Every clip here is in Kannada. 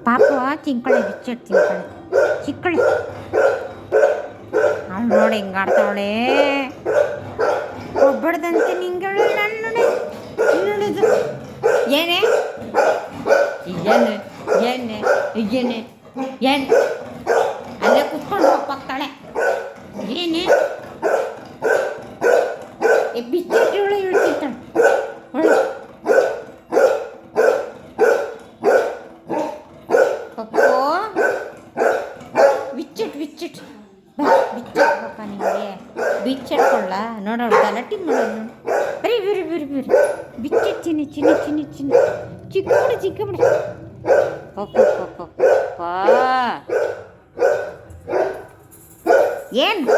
ಪಾಪ ತಿನ್ಕೊಳ್ಳಿ ಬಿಚ್ಚಿಟ್ಟು ತಿನ್ಕೊಳ್ಳಿ ಚಿಕ್ಕಳಿ ಅವಳು ನೋಡಿ ಹಿಂಗಾಡ್ತಾವಳೆ ಒಬ್ಬಡ್ದಂತೆ ನಿಂಗಳು ನೋಡಿ ನೋಡೋದು ಏನೇ ಏನೇ ಏನೇ ಏನು ಅಲ್ಲೇ ಕುತ್ಕೊಂಡು ಹೋಗ್ತಾಳೆ ಏನೇ ಬಿಚ್ಚಿಟ್ಟು ಇಳ್ತಿರ್ತಾಳೆ ಒಳ್ಳೆ ಪಪ್ಪು ಬಿಚ್ಚಿಟ್ಟು ಬಿಚ್ಚಿಟ್ಟು ಬಿಚ್ಚಿಟ್ಬೇಕ ನಿಮಗೆ ಬಿಚ್ಚಿಟ್ಕೊಳ್ಳ ನೋಡೋಳು ಗಲಾಟೆ ಮಾಡೋದು ನೋಡಿ ಬರೀ ಬಿರಿ ಬಿರಿ ಬಿರಿ ಬಿಚ್ಚಿಟ್ಟು ಚಿನ್ನ ಚಿಕ್ಕ ಬಿಡು ಪಪ್ಪ ಏನು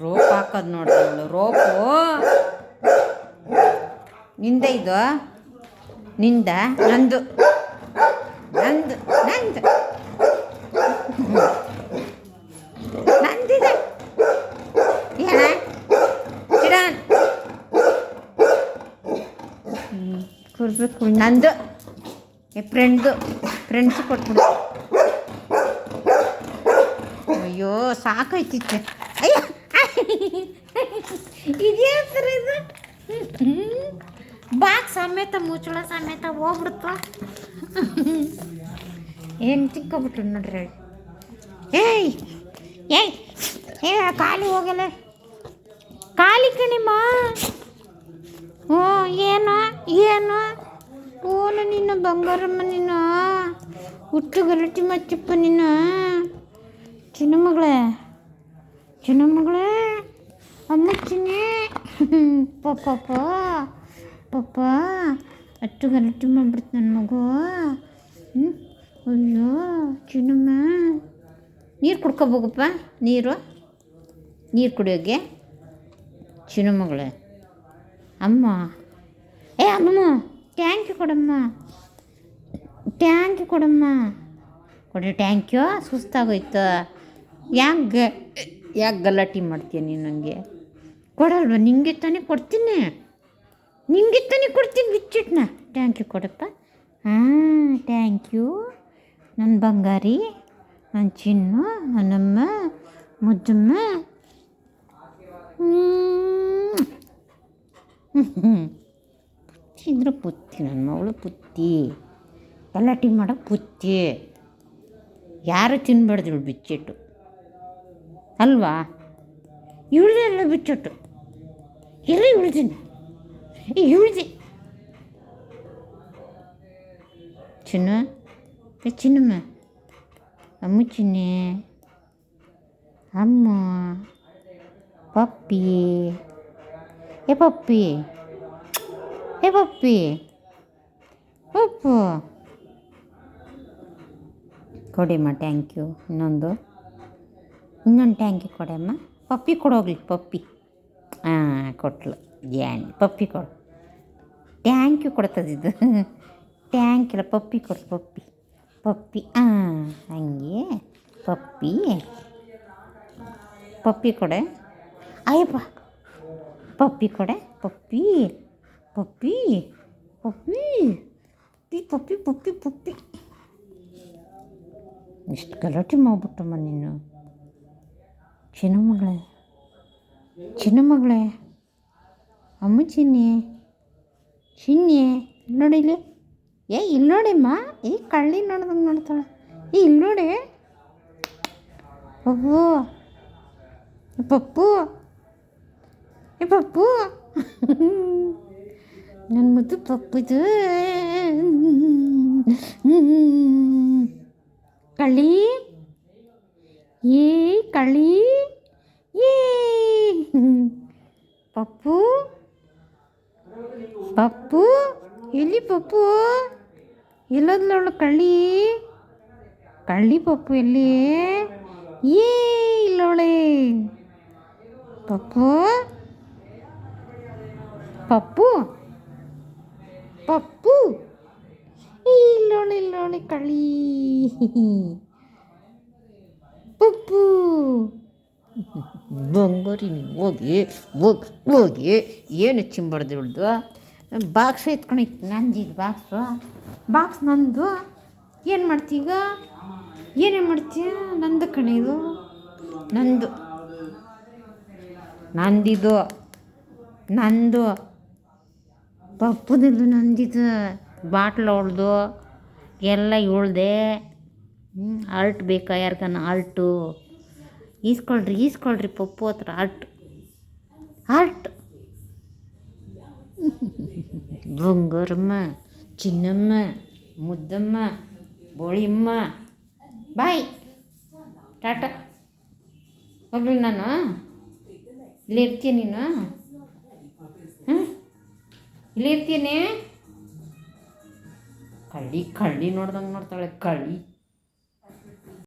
ರೋಪ್ ಹಾಕೋದು ನೋಡ್ರಿ ಅವಳು ರೋಪು ನಿಂದ ಇದು ನಿಂದ ನಂದು ನಂದಿದೆ ಏನ ಚಿಡನ್ ಕೊಡ್ಬೇಕು ನಂದು ಫ್ರೆಂಡ್ಸ್ ಕೊಟ್ಬಿಡು ಅಯ್ಯೋ ಸಾಕಾಯ್ತಿತ್ತು ಅಯ್ಯೋ ಇದೇ ಥರ ಇದು ಬಾಕ್ ಸಮೇತ ಮುಚ್ಚಳ ಸಮೇತ ಹೋಗ್ಬಿಡ್ತು ಏನು ತಿಕ್ಕೊಬಿಟ್ರು ನೋಡ್ರಿ ಏಯ್ ಖಾಲಿ ಹೋಗಲ್ಲ ಖಾಲಿ ಕಣಿಮ್ಮ ಹ್ಞೂ ಏನು ಓನು ನಿನ್ನ ಬಂಗಾರಮ್ಮ ನೀನು ಹುಟ್ಟು ಗಲಟಿ ಮಚ್ಚಪ್ಪ ನೀನು ಚಿನ್ನ ಮಗಳೇ ಅಮ್ಮ ಚಿನ್ನಿ ಪಪ್ಪ ಅಷ್ಟು ಗಲಾಟೆ ಮಾಡ್ಬಿಡ್ತು ನನ್ನ ಮಗು ಅಯ್ಯೋ ಚಿನ್ನಮ್ಮ ನೀರು ಕುಡ್ಕೊಬೋಗಪ್ಪ ನೀರು ಕುಡಿಯೋಕ್ಕೆ ಚಿನ್ನ ಮಗಳೇ ಅಮ್ಮ ಅಮ್ಮ ಟ್ಯಾಂಕಿ ಕೊಡಮ್ಮ ಕೊಡಿ ಟ್ಯಾಂಕ್ಯು ಸುಸ್ತಾಗೋಯ್ತು ಯಾಕೆ ಗಲಾಟೆ ಮಾಡ್ತೀಯ ನೀನು ನನಗೆ ಕೊಡಲ್ವ ನಿಂಗೆ ತಾನೇ ಕೊಡ್ತೀನಿ ಬಿಚ್ಚಿಟ್ನ ಟ್ಯಾಂಕ್ಯು ಕೊಡಪ್ಪ ಥ್ಯಾಂಕ್ ಯು ನನ್ನ ಬಂಗಾರಿ ನನ್ನ ಚಿನ್ನು ನನ್ನಮ್ಮ ಮುದ್ದಮ್ಮ ಇದ್ರ ಪುತ್ತಿ ನನ್ನ ಮಗಳು ಪುತ್ತಿ ಗಲಾಟೆ ಮಾಡೋ ಪುತ್ತಿ ಯಾರು ತಿನ್ಬಾರ್ದು ಬಿಚ್ಚಿಟ್ಟು ಅಲ್ವಾ ಇವಳೇ ಎಲ್ಲ ಬಿಚ್ಚಿಟ್ಟು ಎಲ್ಲ ಇವಳ್ದೆ ಚಿನ್ನಮ್ಮ ಅಮ್ಮ ಚಿನ್ನೆ ಅಮ್ಮ ಪಪ್ಪಿ ಪಪ್ಪು ಕೊಡಿಮ್ಮ ಥ್ಯಾಂಕ್ ಯು ಇನ್ನೊಂದು ಟ್ಯಾಂಕಿ ಕೊಡಮ್ಮ ಪಪ್ಪಿ ಕೊಡೋಗ್ಲಿ ಪಪ್ಪಿ ಕೊಟ್ಲು ಪಪ್ಪಿ ಕೊಡು ಥ್ಯಾಂಕ್ ಯು ಕೊಡ್ತದಿದ್ದು ಟ್ಯಾಂಕ್ ಇಲ್ಲ ಪಪ್ಪಿ ಕೊಡು ಪಪ್ಪಿ ಹಂಗೆ ಪಪ್ಪಿ ಕೊಡೆ ಅಯ್ಯಪ್ಪ ಪಪ್ಪಿ ಕೊಡೆ ಪಪ್ಪಿ ಇಷ್ಟು ಗಲಾಟೆ ಮಾಡ್ಬಿಟ್ಟಮ್ಮ ನೀನು ಚಿನ್ನ ಮಗಳೇ ಅಮ್ಮ ಚಿನ್ನಿ ನೋಡಿ ಇಲ್ಲಿ ಇಲ್ಲಿ ನೋಡಿಮ್ಮ ಕಳ್ಳಿ ನೋಡ್ದಂಗೆ ನೋಡ್ತಾಳೆ ಇಲ್ಲಿ ನೋಡಿ ಪಪ್ಪು ನನ್ನ ಮುದ್ದು ಪಪ್ಪುದು ಕಳ್ಳಿ ಕಳ್ಳಿ ಪಪ್ಪು ಎಲ್ಲಿ ಪಪ್ಪು ಎಲ್ಲೋದ್ಲವಳು ಕಳ್ಳಿ ಪಪ್ಪು ಎಲ್ಲಿ ಇಲ್ಲವಳೆ ಪಪ್ಪು ಇಲ್ಲೋಳೆ ಕಳ್ಳಿ ಪಪ್ಪು ಬಂಗಾರಿ ನೀವು ಹೋಗಿ ಹೋಗಿ ಏನು ಚಿಂಬಡ್ದು ಹಿಡ್ದು ಬಾಕ್ಸ್ ಎತ್ಕೊಂಡಿತ್ತು ನಂದಿದು ಬಾಕ್ಸ್ ನಂದು ಏನು ಮಾಡ್ತೀಗ ಏನೇನು ಮಾಡ್ತೀಯ ನಂದು ಕಣೆ ಇದು ನಂದು ಪಪ್ಪುದಿಲ್ಲ ನಂದಿದು ಬಾಟ್ಲು ಅವಳ್ದು ಎಲ್ಲ ಇವಳ್ದೆ ಆಲ್ಟ್ ಬೇಕಾ ಯಾರಿಗಾನ ಆಲ್ಟು ಈಸ್ಕೊಳ್ರಿ ಪಪ್ಪು ಹತ್ರ ಆಲ್ಟ್ ಬಂಗಾರಮ್ಮ ಚಿನ್ನಮ್ಮ ಮುದ್ದಮ್ಮ ಬೋಳಿಯಮ್ಮ ಬಾಯ್ ಟಾಟಾ ಹೋಗ್ಲಿ ನಾನು ಇಲ್ಲಿ ಇರ್ತೀಯ ನೀನು ಇಲ್ಲಿ ಇರ್ತೀನಿ ಕಳ್ಳಿ ನೋಡ್ದಂಗೆ ಮಾಡ್ತಾಳೆ ಕಳ್ಳಿ